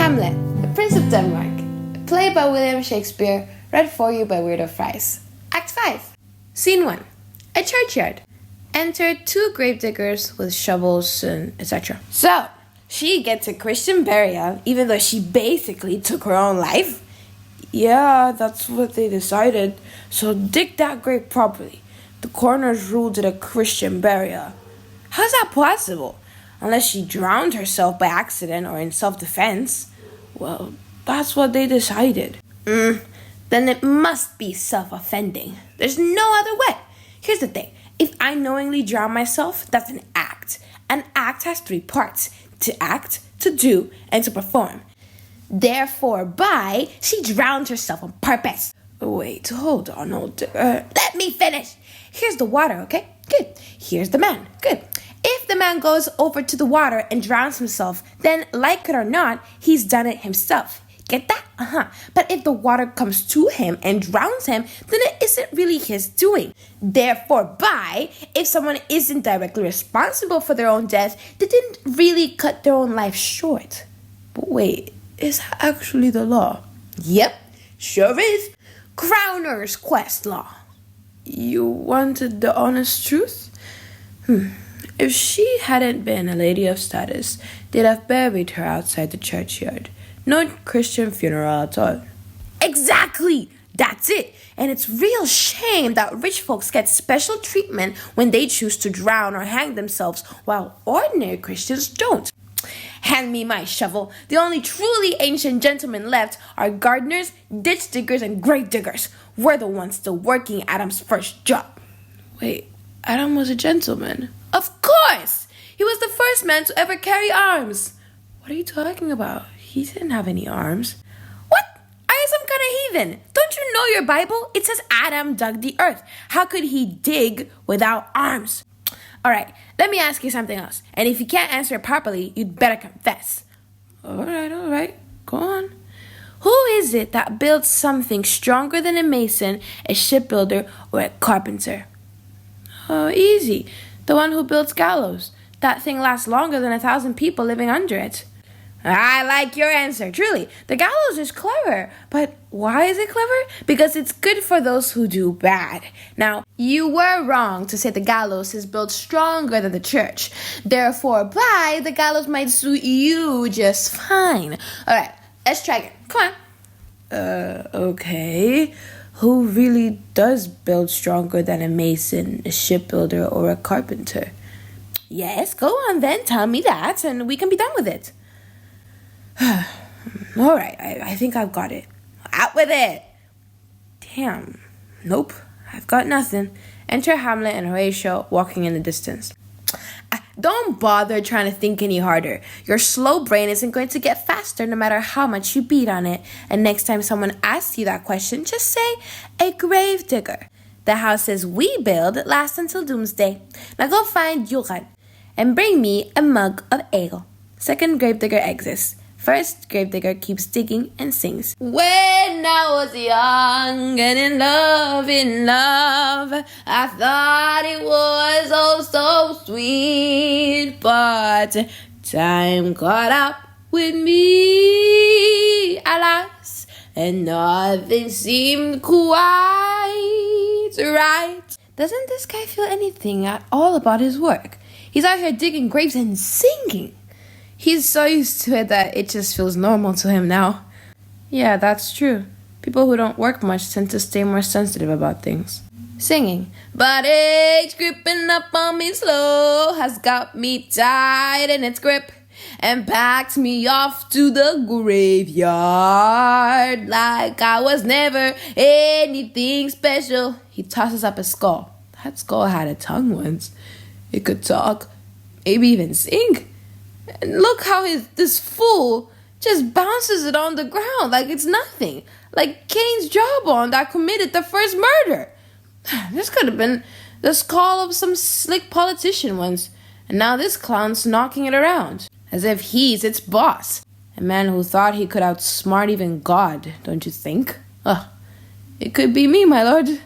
Hamlet, the Prince of Denmark, a play by William Shakespeare, read for you by Weirdo. Act 5. Scene 1. A churchyard. Enter 2 gravediggers with shovels and etc. So, she gets a Christian burial even though she basically took her own life? Yeah, that's what they decided. So dig that grave properly. The coroners ruled it a Christian burial. How's that possible? Unless she drowned herself by accident or in self-defense. Well, that's what they decided. Then it must be self-offending. There's no other way. Here's the thing. If I knowingly drown myself, that's an act. An act has 3 parts. To act, to do, and to perform. Therefore, she drowned herself on purpose. Wait, hold on. Let me finish. Here's the water, okay? Good. Here's the man. Good. If the man goes over to the water and drowns himself, then, like it or not, he's done it himself. Get that? But if the water comes to him and drowns him, then it isn't really his doing. Therefore, if someone isn't directly responsible for their own death, they didn't really cut their own life short. But wait, is that actually the law? Yep, sure is. Crowner's quest law. You wanted the honest truth? If she hadn't been a lady of status, they'd have buried her outside the churchyard. No Christian funeral at all. Exactly! That's it! And it's real shame that rich folks get special treatment when they choose to drown or hang themselves, while ordinary Christians don't. Hand me my shovel. The only truly ancient gentlemen left are gardeners, ditch diggers, and grave diggers. We're the ones still working Adam's first job. Wait, Adam was a gentleman? Of course! He was the first man to ever carry arms. What are you talking about? He didn't have any arms. What? Are you some kind of heathen? Don't you know your Bible? It says Adam dug the earth. How could he dig without arms? Alright, let me ask you something else. And if you can't answer it properly, you'd better confess. Alright. Go on. Who is it that builds something stronger than a mason, a shipbuilder, or a carpenter? Oh, easy. The one who builds gallows. That thing lasts longer than 1,000 people living under it. I like your answer, truly. The gallows is clever. But why is it clever? Because it's good for those who do bad. Now, you were wrong to say the gallows is built stronger than the church. Therefore, the gallows might suit you just fine. Alright, let's try again. Come on. Okay. Who really does build stronger than a mason, a shipbuilder, or a carpenter? Yes, go on then. Tell me that, and we can be done with it. Alright, I think I've got it. Out with it! Damn. Nope, I've got nothing. Enter Hamlet and Horatio walking in the distance. Don't bother trying to think any harder. Your slow brain isn't going to get faster no matter how much you beat on it. And next time someone asks you that question, just say, a grave digger. The houses we build last until doomsday. Now go find Johan and bring me a mug of ale. Second gravedigger exits. First gravedigger keeps digging and sings. When I was young and in love, I thought it was oh so sweet. But time caught up with me, alas, and nothing seemed quite right. Doesn't this guy feel anything at all about his work? He's out here digging graves and singing. He's so used to it that it just feels normal to him now. Yeah, that's true. People who don't work much tend to stay more sensitive about things. Singing. But age creeping up on me slow has got me tight in its grip and packed me off to the graveyard like I was never anything special. He tosses up a skull. That skull had a tongue once. It could talk, maybe even sing. And look how this fool just bounces it on the ground like it's nothing. Like Cain's jawbone that committed the first murder. This could have been the skull of some slick politician once. And now this clown's knocking it around. As if he's its boss. A man who thought he could outsmart even God, don't you think? It could be me, my lord.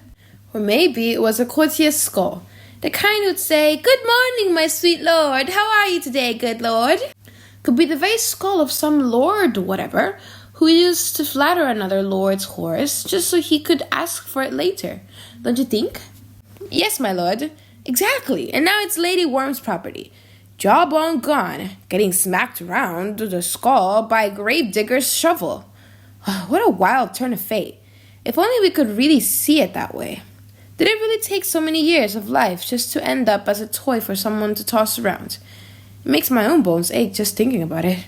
Or maybe it was a courtier's skull. The kind who'd say, "Good morning, my sweet lord. How are you today, good lord?" Could be the very skull of some lord, whatever, who used to flatter another lord's horse just so he could ask for it later. Don't you think? Yes, my lord. Exactly. And now it's Lady Worm's property. Jawbone gone, getting smacked around the skull by a gravedigger's shovel. What a wild turn of fate. If only we could really see it that way. Did it really take so many years of life just to end up as a toy for someone to toss around? It makes my own bones ache just thinking about it.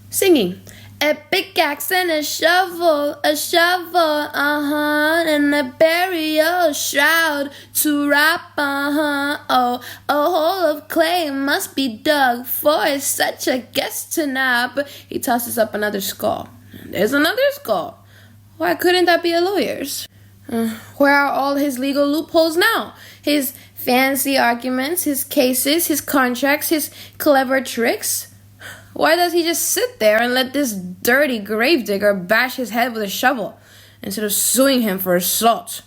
Singing. A pickaxe and a shovel, and a burial shroud to wrap, Oh, a hole of clay must be dug for such a guest to nap. He tosses up another skull. There's another skull. Why couldn't that be a lawyer's? Where are all his legal loopholes now? His fancy arguments, his cases, his contracts, his clever tricks? Why does he just sit there and let this dirty gravedigger bash his head with a shovel instead of suing him for assault?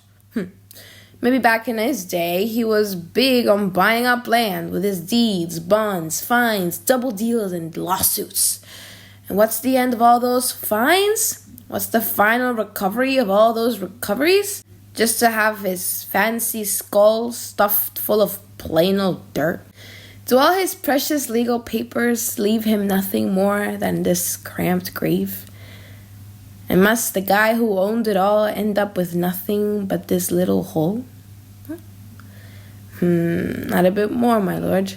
Maybe back in his day, he was big on buying up land with his deeds, bonds, fines, double deals, and lawsuits. And what's the end of all those fines? What's the final recovery of all those recoveries? Just to have his fancy skull stuffed full of plain old dirt? Do all his precious legal papers leave him nothing more than this cramped grave? And must the guy who owned it all end up with nothing but this little hole? Not a bit more, my lord.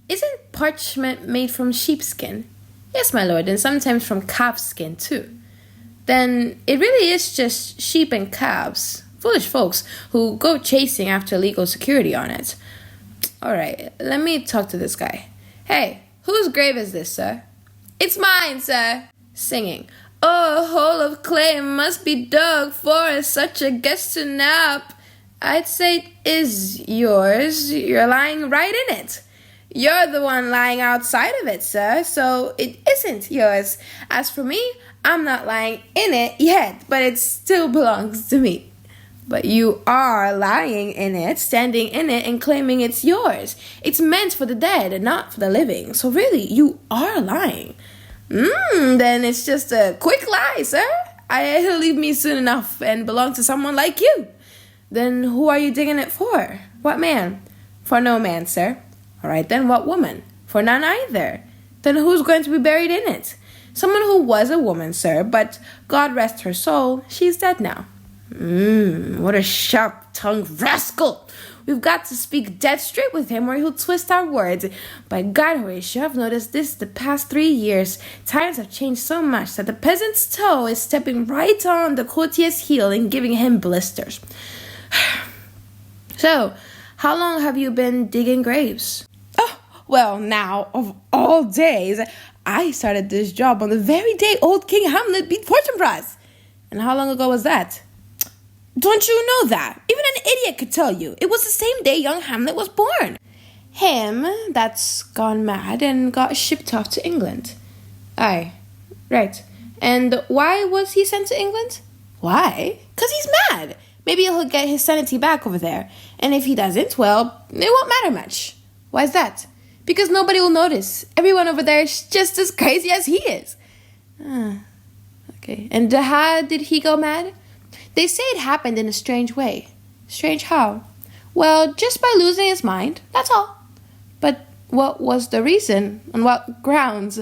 Isn't parchment made from sheepskin? Yes, my lord, and sometimes from calfskin too. Then it really is just sheep and calves, foolish folks, who go chasing after legal security on it. All right, let me talk to this guy. Hey, whose grave is this, sir? It's mine, sir. Singing. Oh, a hole of clay must be dug for such a guest to nap. I'd say it is yours. You're lying right in it. You're the one lying outside of it, sir, so it isn't yours. As for me, I'm not lying in it yet, but it still belongs to me. But you are lying in it, standing in it, and claiming it's yours. It's meant for the dead and not for the living. So really, you are lying. Then it's just a quick lie, sir. He'll leave me soon enough and belong to someone like you. Then who are you digging it for? What man? For no man, sir. All right, then what woman? For none either. Then who's going to be buried in it? Someone who was a woman, sir, but God rest her soul, she's dead now. What a sharp-tongued rascal. We've got to speak dead straight with him or he'll twist our words. By God, Horatio, I've noticed this the past 3 years. Times have changed so much that the peasant's toe is stepping right on the courtier's heel and giving him blisters. So, how long have you been digging graves? Oh, well, now, of all days, I started this job on the very day old King Hamlet beat Fortune Prize. And how long ago was that? Don't you know that? Even an idiot could tell you. It was the same day young Hamlet was born. Him that's gone mad and got shipped off to England. Aye, right. And why was he sent to England? Why? 'Cause he's mad. Maybe he'll get his sanity back over there. And if he doesn't, well, it won't matter much. Why is that? Because nobody will notice. Everyone over there is just as crazy as he is. Okay. And how did he go mad? They say it happened in a strange way. Strange how? Well, just by losing his mind, that's all. But what was the reason? On what grounds?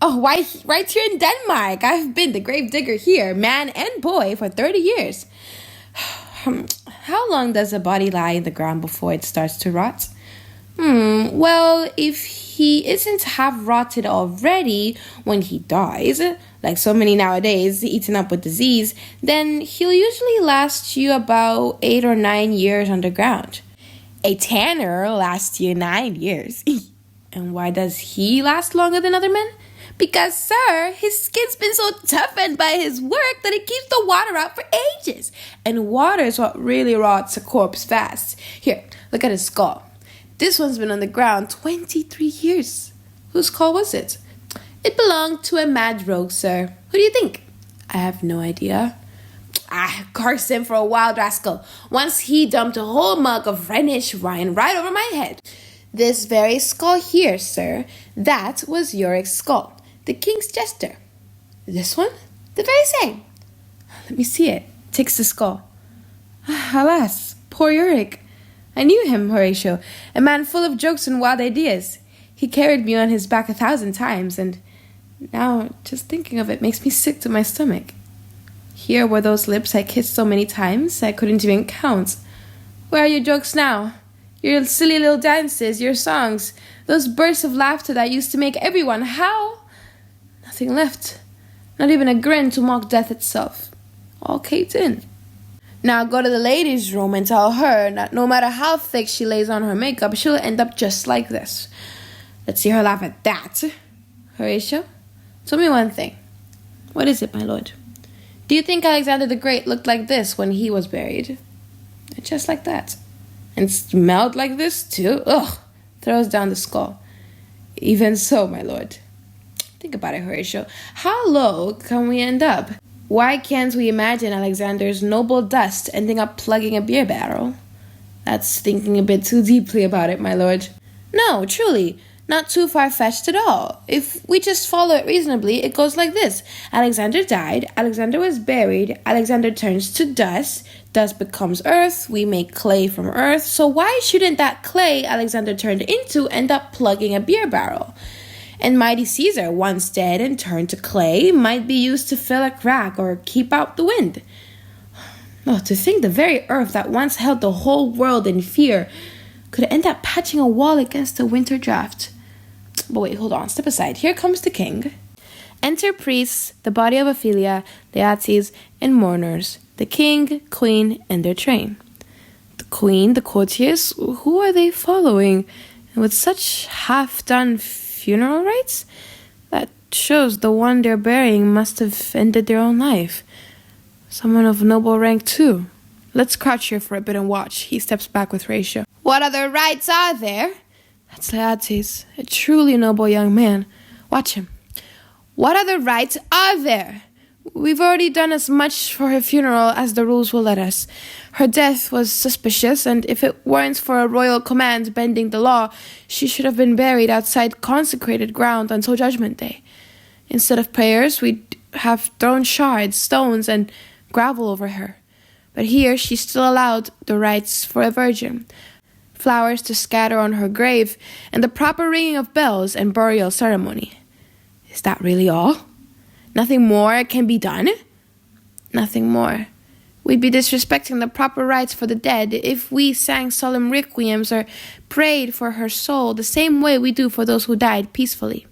Oh, why, right here in Denmark. I've been the grave digger here, man and boy, for 30 years. How long does a body lie in the ground before it starts to rot? Well, if he isn't half rotted already when he dies, like so many nowadays, eaten up with disease, then he'll usually last you about 8 or 9 years underground. A tanner lasts you 9 years. And why does he last longer than other men? Because, sir, his skin's been so toughened by his work that it keeps the water out for ages. And water is what really rots a corpse fast. Here, look at his skull. This one's been on the ground 23 years. Whose skull was it? It belonged to a mad rogue, sir. Who do you think? I have no idea. Curse him for a wild rascal. Once he dumped a whole mug of Rhenish wine right over my head. This very skull here, sir, that was Yorick's skull, the king's jester. This one? The very same. Let me see it. Takes the skull. Alas, poor Yorick. I knew him, Horatio, a man full of jokes and wild ideas. He carried me on his back 1,000 times, and now just thinking of it makes me sick to my stomach. Here were those lips I kissed so many times I couldn't even count. Where are your jokes now? Your silly little dances, your songs, those bursts of laughter that used to make everyone howl? Nothing left. Not even a grin to mock death itself. All caved in. Now go to the ladies' room and tell her that no matter how thick she lays on her makeup, she'll end up just like this. Let's see her laugh at that. Horatio, tell me one thing. What is it, my lord? Do you think Alexander the Great looked like this when he was buried? Just like that. And smelled like this, too? Ugh! Throws down the skull. Even so, my lord. Think about it, Horatio. How low can we end up? Why can't we imagine Alexander's noble dust ending up plugging a beer barrel? That's thinking a bit too deeply about it, my lord. No, truly. Not too far-fetched at all. If we just follow it reasonably, it goes like this. Alexander died, Alexander was buried, Alexander turns to dust, dust becomes earth, we make clay from earth, so why shouldn't that clay Alexander turned into end up plugging a beer barrel? And mighty Caesar, once dead and turned to clay, might be used to fill a crack or keep out the wind. Oh, to think the very earth that once held the whole world in fear could end up patching a wall against a winter draft. But wait, hold on, step aside. Here comes the king. Enter priests, the body of Ophelia, Laertes, and mourners, the king, queen, and their train. The queen, the courtiers, who are they following? And with such half-done funeral rites? That shows the one they're burying must have ended their own life. Someone of noble rank, too. Let's crouch here for a bit and watch. He steps back with Horatio. What other rites are there? That's Laertes, a truly noble young man. Watch him. What other rites are there? We've already done as much for her funeral as the rules will let us. Her death was suspicious, and if it weren't for a royal command bending the law, she should have been buried outside consecrated ground until Judgment Day. Instead of prayers, we'd have thrown shards, stones, and gravel over her. But here she's still allowed the rites for a virgin, flowers to scatter on her grave, and the proper ringing of bells and burial ceremony. Is that really all? Nothing more can be done? Nothing more. We'd be disrespecting the proper rites for the dead if we sang solemn requiems or prayed for her soul the same way we do for those who died peacefully.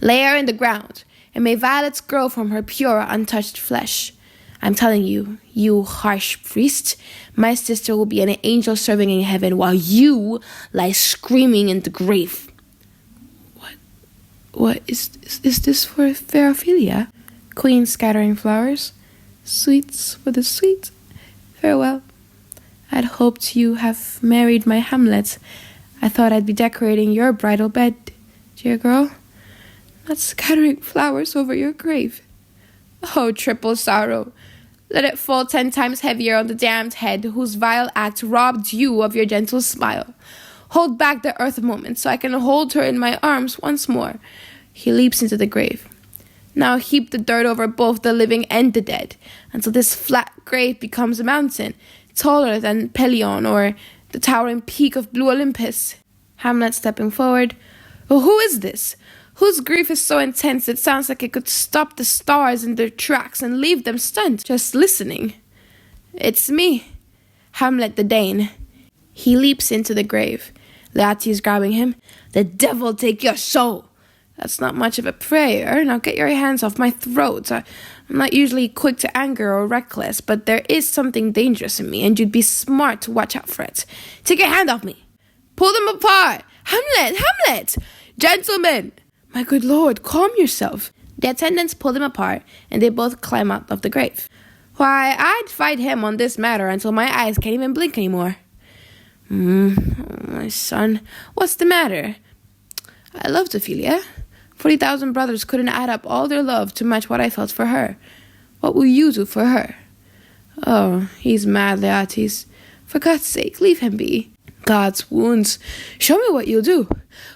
Lay her in the ground, and may violets grow from her pure, untouched flesh. I'm telling you, you harsh priest, my sister will be an angel serving in heaven while you lie screaming in the grave. What is this for fair Ophelia? Queen scattering flowers, sweets for the sweet. Farewell. I'd hoped you have married my Hamlet. I thought I'd be decorating your bridal bed, dear girl, not scattering flowers over your grave. Oh, triple sorrow. Let it fall 10 times heavier on the damned head whose vile act robbed you of your gentle smile. Hold back the earth a moment so I can hold her in my arms once more. He leaps into the grave. Now heap the dirt over both the living and the dead, until this flat grave becomes a mountain, taller than Pelion or the towering peak of blue Olympus. Hamlet stepping forward. Oh, who is this? Whose grief is so intense it sounds like it could stop the stars in their tracks and leave them stunned, just listening. It's me, Hamlet the Dane. He leaps into the grave. Laertes grabbing him. The devil take your soul! That's not much of a prayer. Now get your hands off my throat. I'm not usually quick to anger or reckless, but there is something dangerous in me, and you'd be smart to watch out for it. Take your hand off me! Pull them apart! Hamlet! Hamlet! Gentlemen! My good lord, calm yourself. The attendants pull them apart, and they both climb out of the grave. Why, I'd fight him on this matter until my eyes can't even blink anymore. My son, what's the matter? I loved Ophelia. 40,000 brothers couldn't add up all their love to match what I felt for her. What will you do for her? Oh, he's mad, Laertes. For God's sake, leave him be. God's wounds. Show me what you'll do.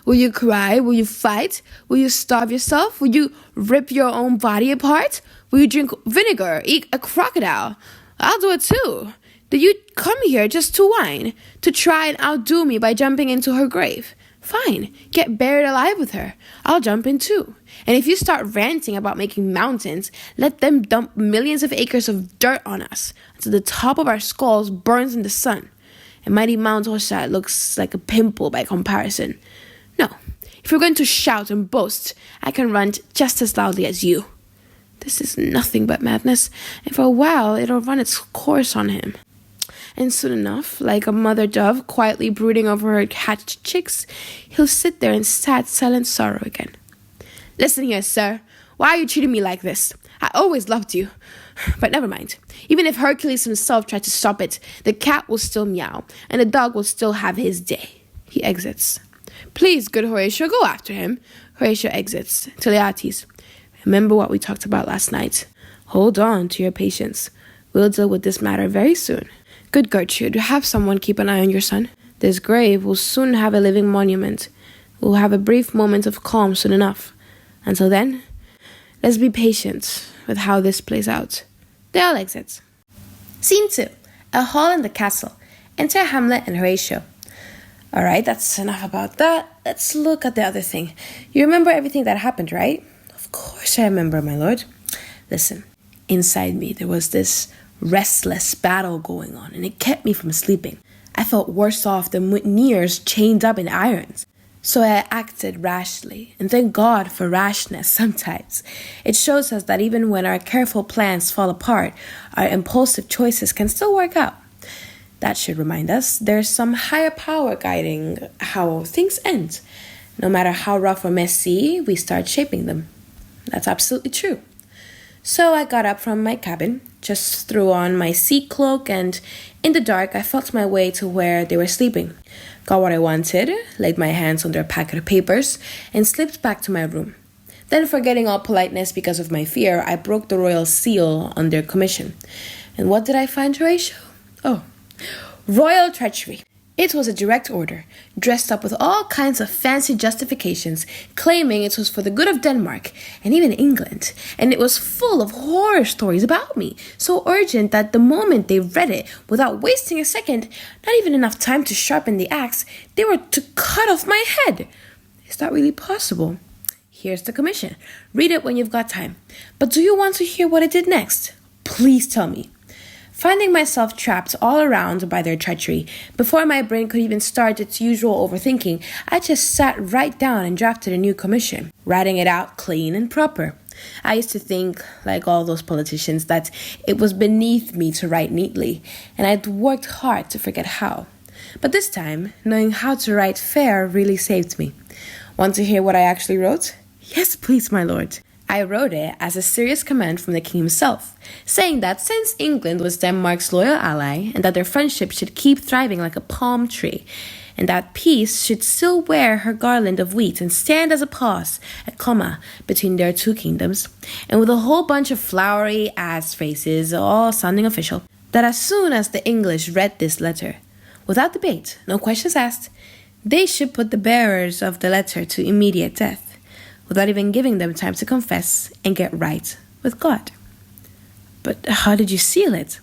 Will you cry? Will you fight? Will you starve yourself? Will you rip your own body apart? Will you drink vinegar? Eat a crocodile? I'll do it too. Did you come here just to whine? To try and outdo me by jumping into her grave? Fine, get buried alive with her. I'll jump in too. And if you start ranting about making mountains, let them dump millions of acres of dirt on us until the top of our skulls burns in the sun. And mighty Mount Hoshad looks like a pimple by comparison. No, if you're going to shout and boast, I can run just as loudly as you. This is nothing but madness, and for a while it'll run its course on him. And soon enough, like a mother dove quietly brooding over her hatched chicks, he'll sit there in sad, silent sorrow again. Listen here, sir. Why are you treating me like this? I always loved you. But never mind. Even if Hercules himself tried to stop it, the cat will still meow, and the dog will still have his day. He exits. Please, good Horatio, go after him. Horatio exits. Teleates. Remember what we talked about last night. Hold on to your patience. We'll deal with this matter very soon. Good Gertrude, have someone keep an eye on your son. This grave will soon have a living monument. We'll have a brief moment of calm soon enough. Until then, let's be patient with how this plays out. They all exit. Scene 2. A hall in the castle. Enter Hamlet and Horatio. Alright, that's enough about that. Let's look at the other thing. You remember everything that happened, right? Of course I remember, my lord. Listen, inside me there was this restless battle going on, and it kept me from sleeping. I felt worse off than mutineers chained up in irons. So I acted rashly, and thank God for rashness sometimes. It shows us that even when our careful plans fall apart, our impulsive choices can still work out. That should remind us there's some higher power guiding how things end. No matter how rough or messy, we start shaping them. That's absolutely true. So I got up from my cabin, just threw on my sea cloak, and in the dark I felt my way to where they were sleeping. Got what I wanted, laid my hands on their packet of papers, and slipped back to my room. Then, forgetting all politeness because of my fear, I broke the royal seal on their commission. And what did I find, Horatio? Oh, royal treachery. It was a direct order, dressed up with all kinds of fancy justifications, claiming it was for the good of Denmark and even England, and it was full of horror stories about me, so urgent that the moment they read it, without wasting a second, not even enough time to sharpen the axe, they were to cut off my head. Is that really possible? Here's the commission. Read it when you've got time. But do you want to hear what I did next? Please tell me. Finding myself trapped all around by their treachery, before my brain could even start its usual overthinking, I just sat right down and drafted a new commission, writing it out clean and proper. I used to think, like all those politicians, that it was beneath me to write neatly, and I'd worked hard to forget how. But this time, knowing how to write fair really saved me. Want to hear what I actually wrote? Yes, please, my lord. I wrote it as a serious command from the king himself, saying that since England was Denmark's loyal ally, and that their friendship should keep thriving like a palm tree, and that peace should still wear her garland of wheat and stand as a pause, a comma, between their two kingdoms, and with a whole bunch of flowery ass phrases, all sounding official, that as soon as the English read this letter, without debate, no questions asked, they should put the bearers of the letter to immediate death, without even giving them time to confess and get right with God. But how did you seal it?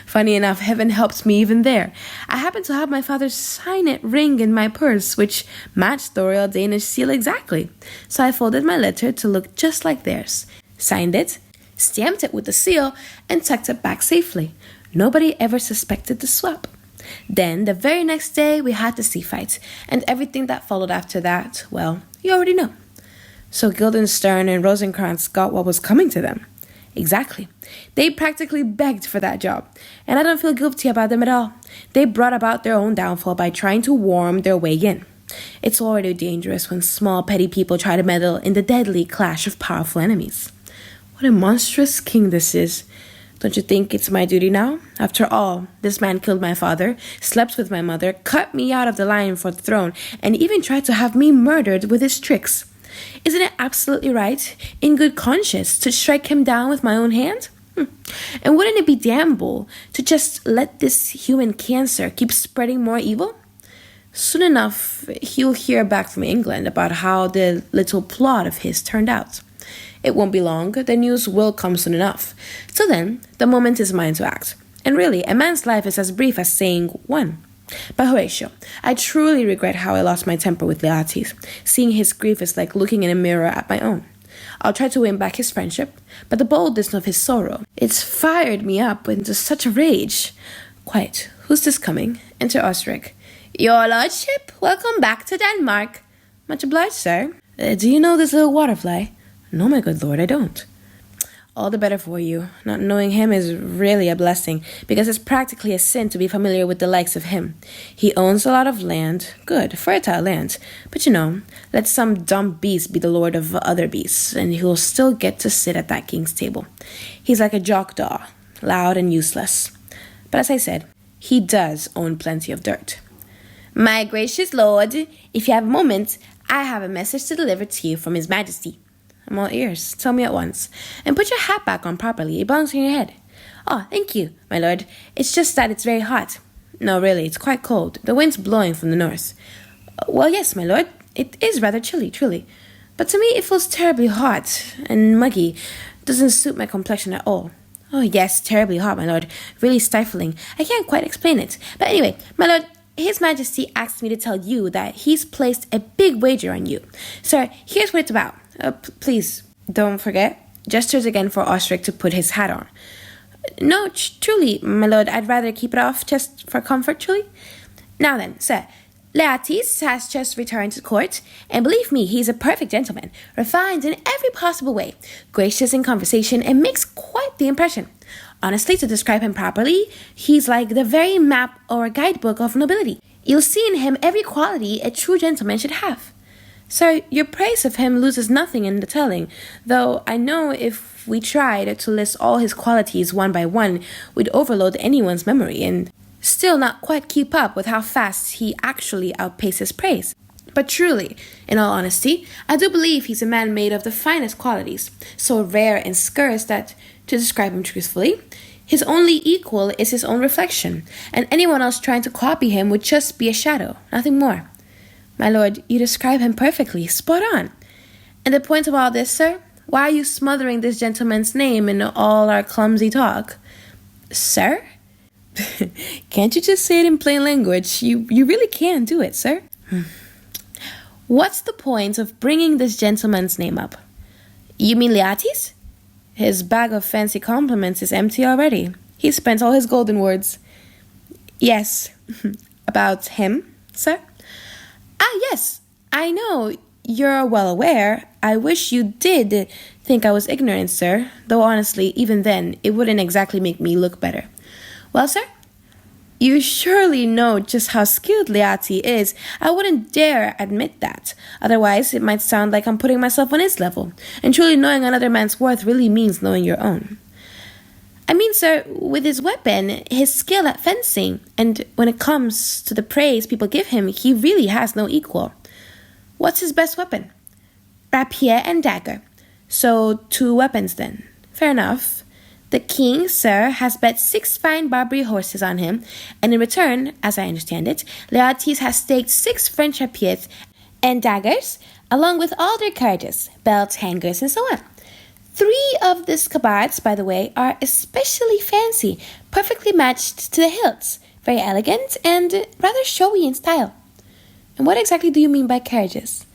Funny enough, heaven helped me even there. I happened to have my father's signet ring in my purse, which matched the royal Danish seal exactly. So I folded my letter to look just like theirs, signed it, stamped it with the seal, and tucked it back safely. Nobody ever suspected the swap. Then, the very next day, we had the sea fight, and everything that followed after that, well, you already know. So Guildenstern and Rosencrantz got what was coming to them. Exactly. They practically begged for that job, and I don't feel guilty about them at all. They brought about their own downfall by trying to worm their way in. It's already dangerous when small petty people try to meddle in the deadly clash of powerful enemies. What a monstrous king this is. Don't you think it's my duty now? After all, this man killed my father, slept with my mother, cut me out of the line for the throne, and even tried to have me murdered with his tricks. Isn't it absolutely right, in good conscience, to strike him down with my own hand? And wouldn't it be damnable to just let this human cancer keep spreading more evil? Soon enough, he'll hear back from England about how the little plot of his turned out. It won't be long, the news will come soon enough. Till then, the moment is mine to act. And really, a man's life is as brief as saying one. But Horatio, I truly regret how I lost my temper with Leates. Seeing his grief is like looking in a mirror at my own. I'll try to win back his friendship, but the boldness of his sorrow, it's fired me up into such a rage. Quiet, who's this coming? Enter Osric. Your lordship, welcome back to Denmark. Much obliged, sir. Do you know this little waterfly? No, my good lord, I don't. All the better for you. Not knowing him is really a blessing, because it's practically a sin to be familiar with the likes of him. He owns a lot of land, good, fertile land, but let some dumb beast be the lord of other beasts, and he'll still get to sit at that king's table. He's like a jackdaw, loud and useless. But as I said, he does own plenty of dirt. My gracious lord, if you have a moment, I have a message to deliver to you from His Majesty. I'm all ears. Tell me at once. And put your hat back on properly. It belongs on your head. Oh, thank you, my lord. It's just that it's very hot. No, really, it's quite cold. The wind's blowing from the north. Well, yes, my lord. It is rather chilly, truly. But to me, it feels terribly hot and muggy. Doesn't suit my complexion at all. Oh, yes, terribly hot, my lord. Really stifling. I can't quite explain it. But anyway, my lord, His Majesty asked me to tell you that he's placed a big wager on you. Sir, here's what it's about. Please, don't forget. Gestures again for Osric to put his hat on. No, truly, my lord, I'd rather keep it off just for comfort, truly. Now then, sir, Leates has just returned to court, and believe me, he's a perfect gentleman, refined in every possible way, gracious in conversation, and makes quite the impression. Honestly, to describe him properly, he's like the very map or guidebook of nobility. You'll see in him every quality a true gentleman should have. Sir, your praise of him loses nothing in the telling, though I know if we tried to list all his qualities one by one, we'd overload anyone's memory and still not quite keep up with how fast he actually outpaces praise. But truly, in all honesty, I do believe he's a man made of the finest qualities, so rare and scarce that, to describe him truthfully, his only equal is his own reflection, and anyone else trying to copy him would just be a shadow, nothing more. My lord, you describe him perfectly, spot on. And the point of all this, sir? Why are you smothering this gentleman's name in all our clumsy talk? Sir? Can't you just say it in plain language? You really can do it, sir. What's the point of bringing this gentleman's name up? You mean Leates? His bag of fancy compliments is empty already. He spent all his golden words. Yes. About him, sir? Ah, yes, I know. You're well aware. I wish you did think I was ignorant, sir. Though honestly, even then, it wouldn't exactly make me look better. Well, sir, you surely know just how skilled Leates is. I wouldn't dare admit that. Otherwise, it might sound like I'm putting myself on his level. And truly knowing another man's worth really means knowing your own. I mean, sir, with his weapon, his skill at fencing, and when it comes to the praise people give him, he really has no equal. What's his best weapon? Rapier and dagger. So 2 weapons then. Fair enough. The king, sir, has bet 6 fine Barbary horses on him, and in return, as I understand it, Leates has staked 6 French rapiers and daggers, along with all their carriages, belts, hangers, and so on. 3 of the scabards, by the way, are especially fancy, perfectly matched to the hilts, very elegant and rather showy in style. And what exactly do you mean by carriages?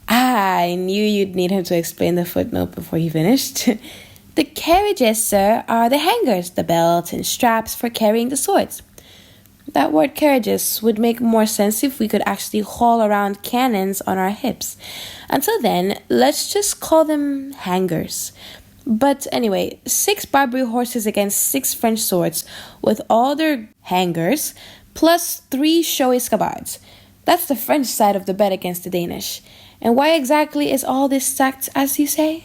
Ah, I knew you'd need him to explain the footnote before he finished. The carriages, sir, are the hangers, the belts and straps for carrying the swords. That word carriages would make more sense if we could actually haul around cannons on our hips. Until then, let's just call them hangers. But anyway, 6 Barbary horses against 6 French swords with all their hangers, plus 3 showy scabards. That's the French side of the bet against the Danish. And why exactly is all this stacked, as you say?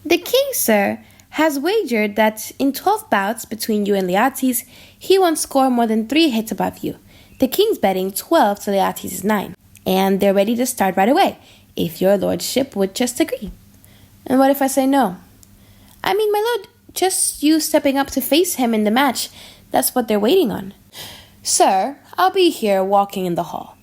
The king, sir, has wagered that in 12 bouts between you and Leates, he won't score more than 3 hits above you. The king's betting 12 to Leates' 9. And they're ready to start right away, if your lordship would just agree. And what if I say no? I mean, my lord, just you stepping up to face him in the match, that's what they're waiting on. Sir, I'll be here walking in the hall.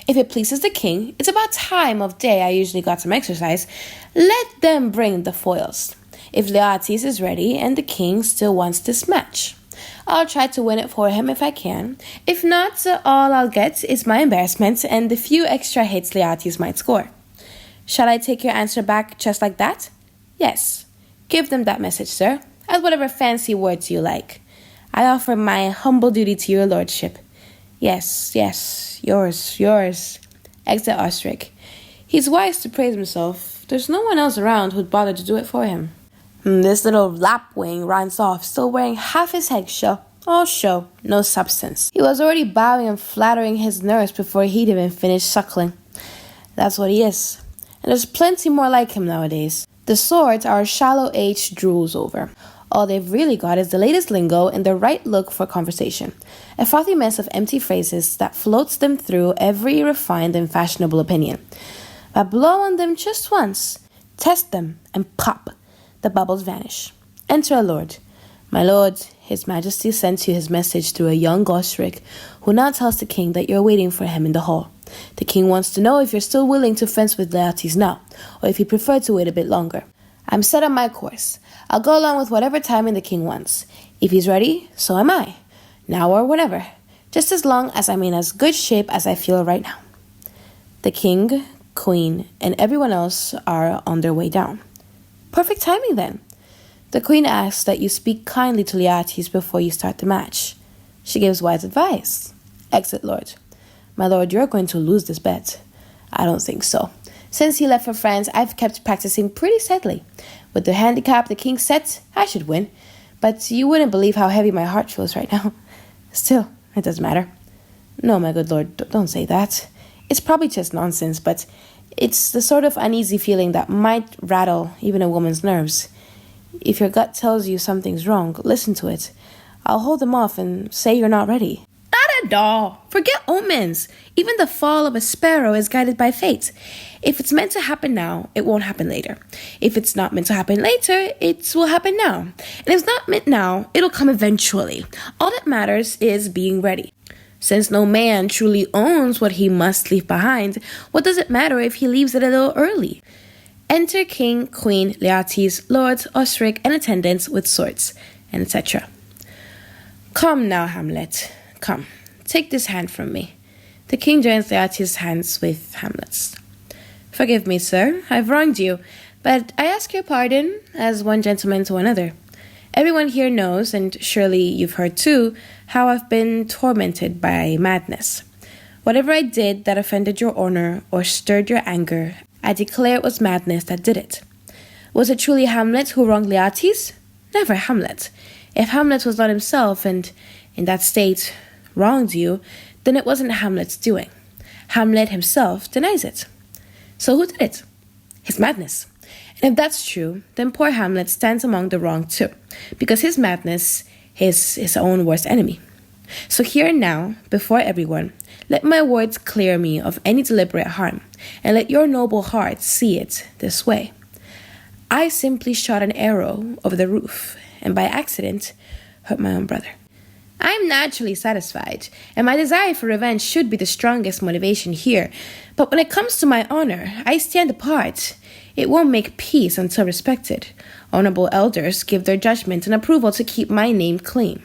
If it pleases the king, it's about time of day I usually got some exercise. Let them bring the foils. If Leates is ready and the king still wants this match, I'll try to win it for him if I can. If not, all I'll get is my embarrassment and the few extra hits Leates might score. Shall I take your answer back just like that? Yes. Give them that message, sir. Add whatever fancy words you like. I offer my humble duty to your lordship. Yes, yours. Exit Osric. He's wise to praise himself. There's no one else around who'd bother to do it for him. This little lapwing runs off, still wearing half his head show. All show, no substance. He was already bowing and flattering his nurse before he'd even finished suckling. That's what he is. And there's plenty more like him nowadays. The sort our shallow age drools over. All they've really got is the latest lingo and the right look for conversation. A frothy mess of empty phrases that floats them through every refined and fashionable opinion. But blow on them just once, test them, and pop, the bubbles vanish. Enter a lord. My lord, his majesty sends you his message through a young Osric, who now tells the king that you're waiting for him in the hall. The king wants to know if you're still willing to fence with Leates now, or if you prefer to wait a bit longer. I'm set on my course. I'll go along with whatever timing the king wants. If he's ready, so am I. Now or whenever. Just as long as I'm in as good shape as I feel right now. The king, queen, and everyone else are on their way down. Perfect timing then. The queen asks that you speak kindly to Leates before you start the match. She gives wise advice. Exit lord. My lord, you're going to lose this bet. I don't think so. Since he left for France, I've kept practicing pretty steadily. With the handicap the king sets, I should win. But you wouldn't believe how heavy my heart feels right now. Still, it doesn't matter. No, my good lord, don't say that. It's probably just nonsense, but it's the sort of uneasy feeling that might rattle even a woman's nerves. If your gut tells you something's wrong, listen to it. I'll hold them off and say you're not ready. Not at all. Forget omens. Even the fall of a sparrow is guided by fate. If it's meant to happen now, it won't happen later. If it's not meant to happen later, it will happen now. And if it's not meant now, it'll come eventually. All that matters is being ready. Since no man truly owns what he must leave behind, what does it matter if he leaves it a little early? Enter king, queen, Leates, lords, Osric, and attendants with swords, and etc. Come now, Hamlet. Come, take this hand from me. The king joins Leates' hands with Hamlet's. Forgive me, sir, I've wronged you, but I ask your pardon as one gentleman to another. Everyone here knows, and surely you've heard too, how I've been tormented by madness. Whatever I did that offended your honor or stirred your anger, I declare it was madness that did it. Was it truly Hamlet who wronged Leates? Never Hamlet. If Hamlet was not himself and, in that state, wronged you, then it wasn't Hamlet's doing. Hamlet himself denies it. So who did it? His madness. And if that's true, then poor Hamlet stands among the wrong too, because his madness is his own worst enemy. So here and now, before everyone, let my words clear me of any deliberate harm, and let your noble heart see it this way. I simply shot an arrow over the roof, and by accident, hurt my own brother. I am naturally satisfied, and my desire for revenge should be the strongest motivation here. But when it comes to my honor, I stand apart. It won't make peace until respected. Honorable elders give their judgment and approval to keep my name clean.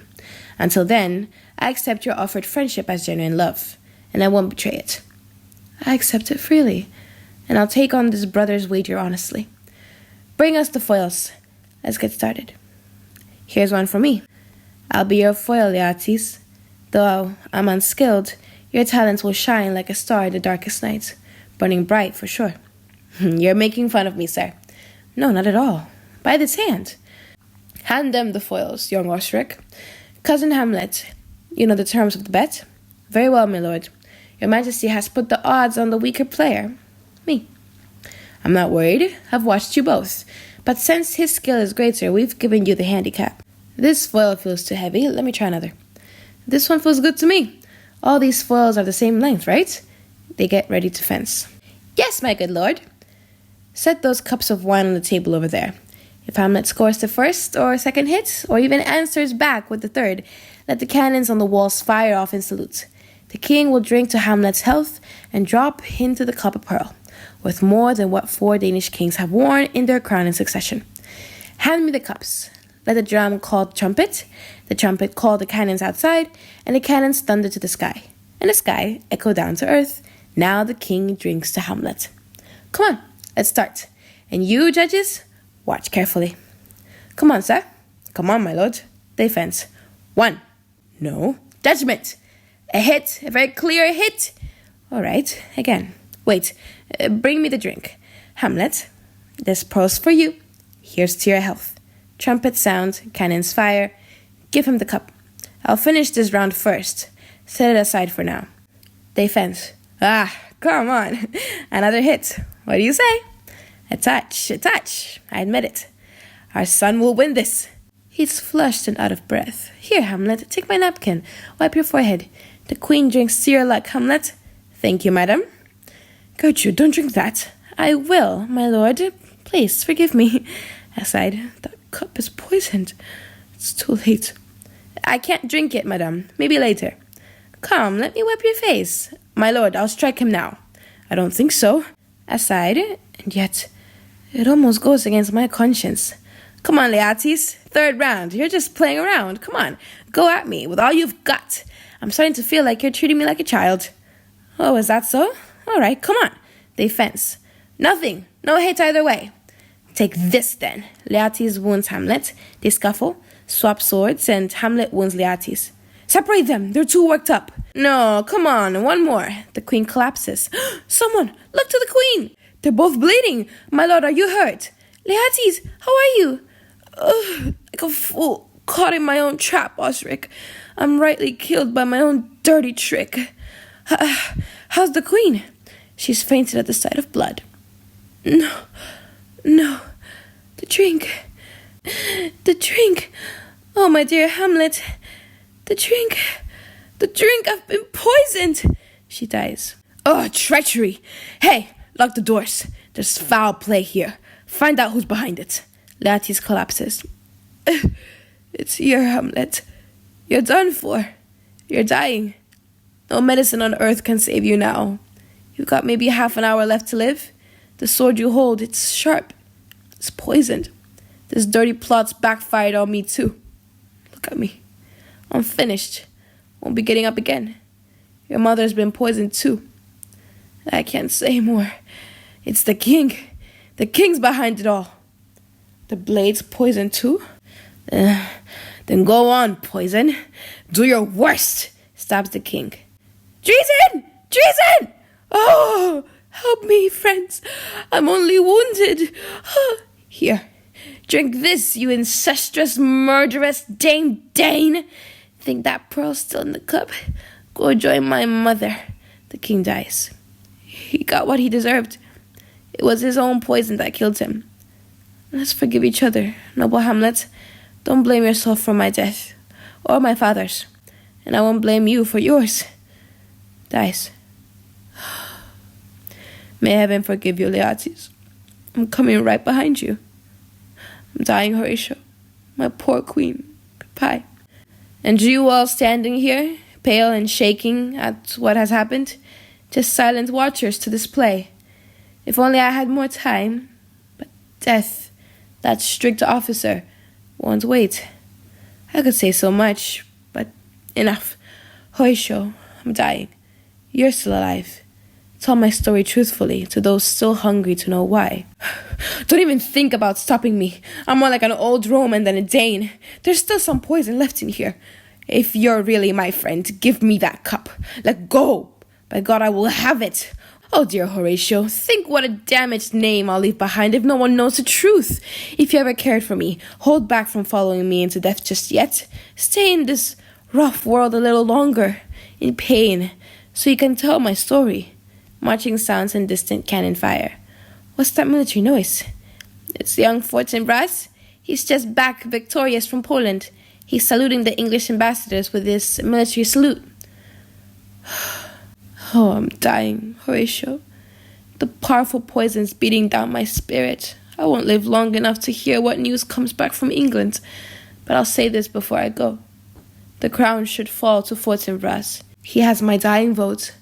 Until then, I accept your offered friendship as genuine love, and I won't betray it. I accept it freely, and I'll take on this brother's wager honestly. Bring us the foils. Let's get started. Here's one for me. I'll be your foil, Leates. Though I'm unskilled, your talents will shine like a star in the darkest night, burning bright for sure. You're making fun of me, sir. No, not at all. By this hand. Hand them the foils, young Osric. Cousin Hamlet, you know the terms of the bet? Very well, my lord. Your majesty has put the odds on the weaker player. Me. I'm not worried. I've watched you both. But since his skill is greater, we've given you the handicap. This foil feels too heavy. Let me try another. This one feels good to me. All these foils are the same length, right? They get ready to fence. Yes, my good lord. Set those cups of wine on the table over there. If Hamlet scores the first or second hit, or even answers back with the third, let the cannons on the walls fire off in salute. The king will drink to Hamlet's health and drop into the cup a pearl, worth more than what 4 Danish kings have worn in their crown in succession. Hand me the cups. Let the drum call the trumpet call the cannons outside, and the cannons thunder to the sky, and the sky echo down to earth. Now the king drinks to Hamlet. Come on, let's start. And you, judges, watch carefully. Come on, sir. Come on, my lord. Defense. 1. No. Judgment. A hit. A very clear hit. All right. Again. Wait. Bring me the drink. Hamlet, this pearl's for you. Here's to your health. Trumpet sound. Cannons fire. Give him the cup. I'll finish this round first. Set it aside for now. Defense. Come on. Another hit. What do you say? A touch. I admit it. Our son will win this. He's flushed and out of breath. Here, Hamlet, take my napkin. Wipe your forehead. The queen drinks to your luck, Hamlet. Thank you, madam. Gertrude, don't drink that. I will, my lord. Please, forgive me. Aside, that cup is poisoned. It's too late. I can't drink it, madam. Maybe later. Come, let me wipe your face. My lord, I'll strike him now. I don't think so. Aside, and yet, it almost goes against my conscience. Come on, Leates. 3rd round. You're just playing around. Come on. Go at me with all you've got. I'm starting to feel like you're treating me like a child. Oh, is that so? All right, come on. Defense. Nothing. No hit either way. Take this then. Leates wounds Hamlet. They scuffle, swap swords, and Hamlet wounds Leates. Separate them. They're too worked up. No, come on. One more. The queen collapses. Someone, look to the queen. They're both bleeding. My lord, are you hurt? Leates, how are you? Like a fool, caught in my own trap, Osric. I'm rightly killed by my own dirty trick. How's the queen? She's fainted at the sight of blood. No. The drink. Oh, my dear Hamlet. The drink. I've been poisoned. She dies. Oh, treachery. Hey, lock the doors. There's foul play here. Find out who's behind it. Leates collapses. It's here, Hamlet. You're done for. You're dying. No medicine on earth can save you now. You've got maybe half an hour left to live. The sword you hold, it's sharp. It's poisoned. This dirty plot's backfired on me too. Look at me. I'm finished. Won't be getting up again. Your mother's been poisoned too. I can't say more. It's the king. The king's behind it all. The blade's poisoned too? Then go on, poison. Do your worst, stabs the king. Treason! Oh, help me, friends. I'm only wounded. Here, drink this, you incestuous, murderous Dane. Think that pearl's still in the cup? Go join my mother. The king dies. He got what he deserved. It was his own poison that killed him. Let's forgive each other, noble Hamlet. Don't blame yourself for my death, or my father's, and I won't blame you for yours. Dies. May heaven forgive you, Leates. I'm coming right behind you. I'm dying, Horatio. My poor queen. Goodbye. And you all standing here, pale and shaking at what has happened, just silent watchers to this play. If only I had more time. But death, that strict officer, won't wait. I could say so much, but enough. Horatio, I'm dying. You're still alive. Tell my story truthfully to those still hungry to know why. Don't even think about stopping me. I'm more like an old Roman than a Dane. There's still some poison left in here. If you're really my friend, give me that cup. Let go. By God, I will have it. Oh, dear Horatio, think what a damaged name I'll leave behind if no one knows the truth. If you ever cared for me, hold back from following me into death just yet. Stay in this rough world a little longer, in pain, so you can tell my story. Marching sounds and distant cannon fire. What's that military noise? It's young Fortinbras. He's just back victorious from Poland. He's saluting the English ambassadors with his military salute. Oh, I'm dying, Horatio. The powerful poison's beating down my spirit. I won't live long enough to hear what news comes back from England. But I'll say this before I go. The crown should fall to Fortinbras. He has my dying vote.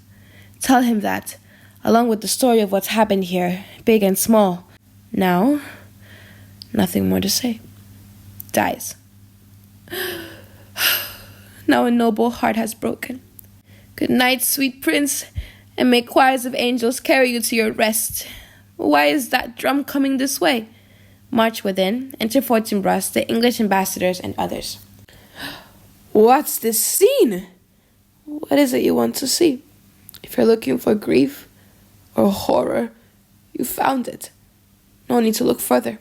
Tell him that, along with the story of what's happened here, big and small. Now, nothing more to say. Dies. Now a noble heart has broken. Good night, sweet prince, and may choirs of angels carry you to your rest. Why is that drum coming this way? March within, enter Fortinbras, the English ambassadors, and others. What's this scene? What is it you want to see? If you're looking for grief or horror, you found it. No need to look further.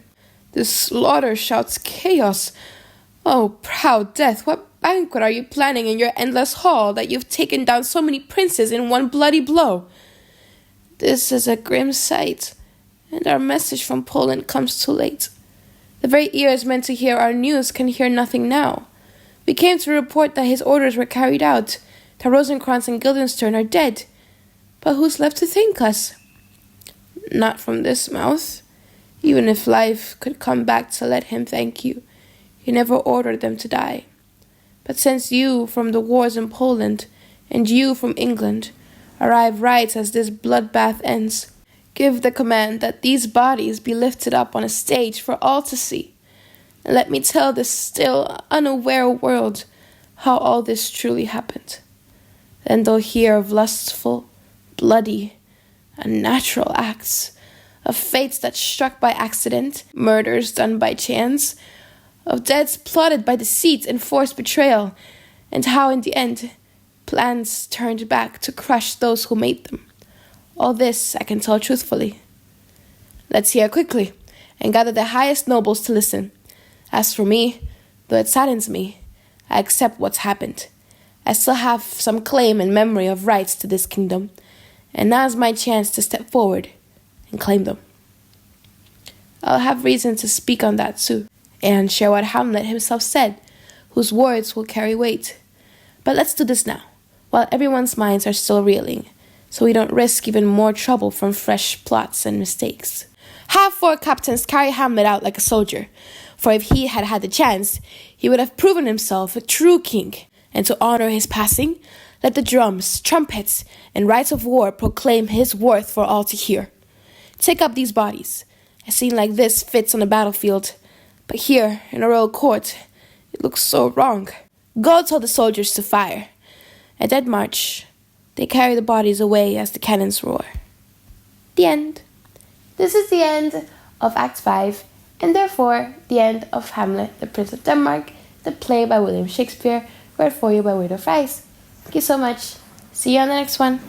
This slaughter shouts chaos. Oh, proud death, what banquet are you planning in your endless hall that you've taken down so many princes in one bloody blow? This is a grim sight, and our message from Poland comes too late. The very ears meant to hear our news can hear nothing now. We came to report that his orders were carried out, that Rosencrantz and Guildenstern are dead. But who's left to thank us? Not from this mouth. Even if life could come back to let him thank you, you never ordered them to die. But since you from the wars in Poland, and you from England, arrive right as this bloodbath ends, give the command that these bodies be lifted up on a stage for all to see. And let me tell this still unaware world how all this truly happened. Then they'll hear of lustful, bloody, unnatural acts, of fates that struck by accident, murders done by chance, of deaths plotted by deceit and forced betrayal, and how in the end, plans turned back to crush those who made them. All this I can tell truthfully. Let's hear quickly, and gather the highest nobles to listen. As for me, though it saddens me, I accept what's happened. I still have some claim and memory of rights to this kingdom, and now's my chance to step forward and claim them. I'll have reason to speak on that too, and share what Hamlet himself said, whose words will carry weight. But let's do this now, while everyone's minds are still reeling, so we don't risk even more trouble from fresh plots and mistakes. Have 4 captains carry Hamlet out like a soldier, for if he had had the chance, he would have proven himself a true king. And to honor his passing, let the drums, trumpets, and rites of war proclaim his worth for all to hear. Take up these bodies. A scene like this fits on a battlefield, but here, in a royal court, it looks so wrong. Go tell the soldiers to fire. At dead march, they carry the bodies away as the cannons roar. The end. This is the end of Act 5, and therefore the end of Hamlet, the Prince of Denmark, the play by William Shakespeare, read for you by Weirdo. Thank you so much. See you on the next one.